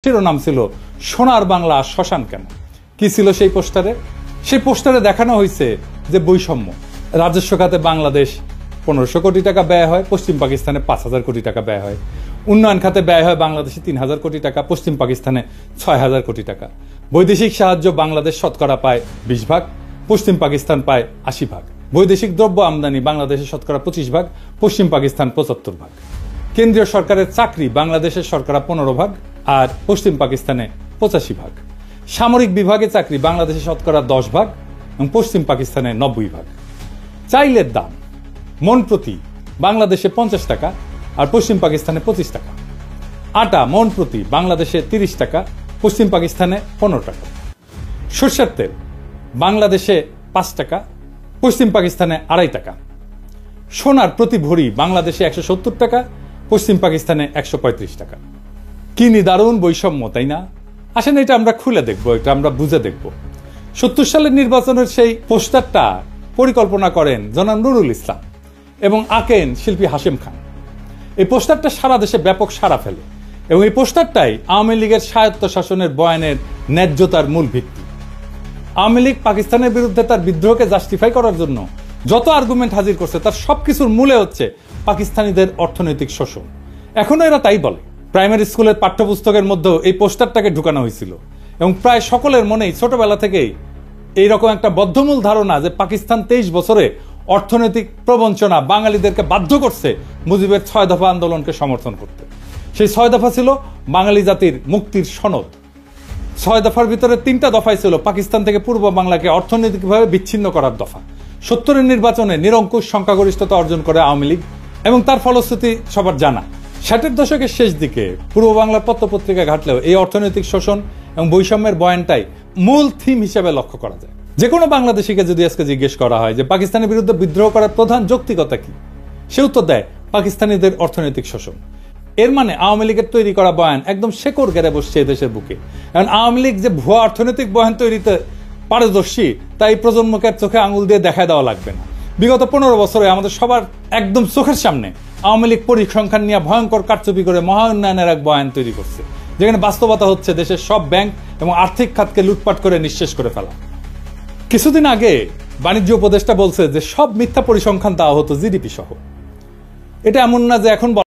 শিরোনাম ছিল সোনার বাংলা শ্মশান কেন। কি ছিল সেই পোস্টারে? সেই পোস্টারে দেখানো হয়েছে যে বৈষম্য, রাজস্ব খাতে বাংলাদেশ 1500 কোটি টাকা ব্যয় হয়, পশ্চিম পাকিস্তানে 5000 কোটি টাকা ব্যয় হয়। উন্নয়ন খাতে ব্যয় হয় বাংলাদেশে 3000 কোটি টাকা, পশ্চিম পাকিস্তানে 6000 কোটি টাকা। বৈদেশিক সাহায্য বাংলাদেশ শতকরা পায় 20 ভাগ, পশ্চিম পাকিস্তান পায় 80 ভাগ। বৈদেশিক দ্রব্য আমদানি বাংলাদেশের শতকরা 25 ভাগ, পশ্চিম পাকিস্তান 75 ভাগ। কেন্দ্রীয় সরকারের চাকরি বাংলাদেশের শতকরা 15 ভাগ আর পশ্চিম পাকিস্তানে 85 ভাগ। সামরিক বিভাগে চাকরি বাংলাদেশে শতকরা 10 ভাগ এবং পশ্চিম পাকিস্তানে 90 ভাগ। চাইলের দাম মন প্রতি বাংলাদেশে 50 টাকা আর পশ্চিম পাকিস্তানে 25 টাকা। আটা মন প্রতি বাংলাদেশে 30 টাকা, পশ্চিম পাকিস্তানে 15 টাকা। সরষের তেল বাংলাদেশে 5 টাকা, পশ্চিম পাকিস্তানে 2.5 টাকা। সোনার প্রতি ভরি বাংলাদেশে 170 টাকা, পশ্চিম পাকিস্তানে 135 টাকা। কি নিদারুণ বৈষম্য, তাই না? আসেন এটা আমরা খুলে দেখব, এটা আমরা বুঝে দেখব। 70 সালের নির্বাচনের সেই পোস্টারটা পরিকল্পনা করেন জনাব নুরুল ইসলাম এবং আঁকেন শিল্পী হাশেম খান। এই পোস্টারটা সারা দেশে ব্যাপক সাড়া ফেলে এবং এই পোস্টারটাই আওয়ামী লীগের স্বায়ত্তশাসনের বয়ানের ন্যায্যতার মূল ভিত্তি। আওয়ামী লীগ পাকিস্তানের বিরুদ্ধে তার বিদ্রোহকে জাস্টিফাই করার জন্য যত আর্গুমেন্ট হাজির করছে তার সবকিছুর মূলে হচ্ছে পাকিস্তানিদের অর্থনৈতিক শোষণ। এখনো এরা তাই বলে। প্রাইমারি স্কুলের পাঠ্যপুস্তকের মধ্যেও এই পোস্টারটাকে ঢুকানো হয়েছিল এবং প্রায় সকলের মনেই ছোটবেলা থেকেই এইরকম একটা বদ্ধমূল ধারণা যে পাকিস্তান 23 বছরে অর্থনৈতিক প্রবঞ্চনা বাঙালিদেরকে বাধ্য করছে মুজিবের 6 দফা আন্দোলনকে সমর্থন করতে। সেই 6 দফা ছিল বাঙালি জাতির মুক্তির সনদ। 6 দফার ভিতরে 3টা দফাই ছিল পাকিস্তান থেকে পূর্ব বাংলাকে অর্থনৈতিকভাবে বিচ্ছিন্ন করার দফা। 70-এর নির্বাচনে নিরঙ্কুশ সংখ্যাগরিষ্ঠতা অর্জন করে আওয়ামী লীগ এবং তার ফলশ্রুতি সবার জানা। 60-এর দশকের শেষ দিকে পূর্ব বাংলার পত্রপত্রিকা ঘাটলেও এই অর্থনৈতিক শোষণ এবং বৈষম্যের বয়ানটাই মূল থিম হিসেবে লক্ষ্য করা যায়। যে কোনো বাংলাদেশিকে যদি আজকে জিজ্ঞেস করা হয় যে পাকিস্তানের বিরুদ্ধে বিদ্রোহ করার প্রধান যৌক্তিকতা কি, সে উত্তর দেয় পাকিস্তানিদের অর্থনৈতিক শোষণ। এর মানে আওয়ামী লীগের তৈরি করা বয়ান একদম শেকড় গেড়ে বসছে এদেশের বুকে। কারণ আওয়ামী লীগ যে ভুয়া অর্থনৈতিক বয়ান তৈরিতে পারদর্শী তাই প্রজন্মকে চোখে আঙুল দিয়ে দেখায় দেওয়া লাগবে না। বিগত 15 বছরে আমাদের সবার একদম চোখের সামনে আওয়ামী লীগ পরিসংখ্যান নিয়ে ভয়ঙ্কর কারচুপি করে মহা উন্নয়নের এক বয়ান তৈরি করছে, যেখানে বাস্তবতা হচ্ছে দেশের সব ব্যাংক এবং আর্থিক খাতকে লুটপাট করে নিঃশেষ করে ফেলা। কিছুদিন আগে বাণিজ্য উপদেষ্টা বলছে যে সব মিথ্যা পরিসংখ্যান দেওয়া হতো জিডিপি সহ। এটা এমন না যে এখন